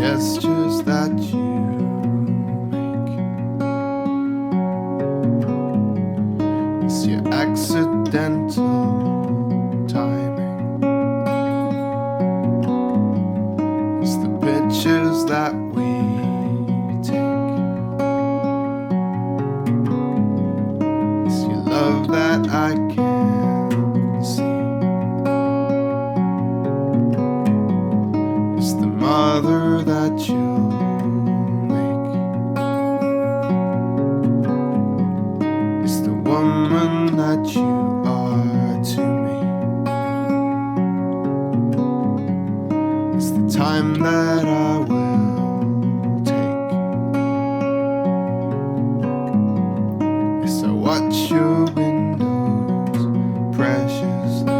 gestures that you make. It's your accidental timing. It's the pictures that we take. It's your love that I can't see. It's the mother that you make. It's the woman that you are to me. It's the time that I will take. Yes, I watch your windows preciously.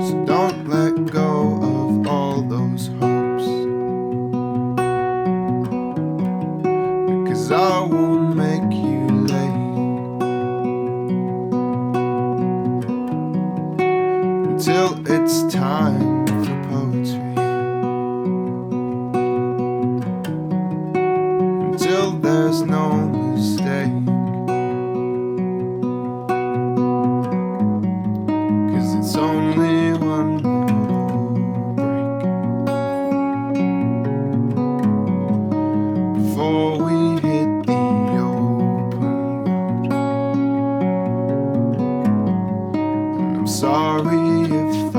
So don't let go of all those hopes, because I won't make you late until it's time for poetry, until there's no mistake. 'Cause it's only one more break before we hit the open road. And I'm sorry if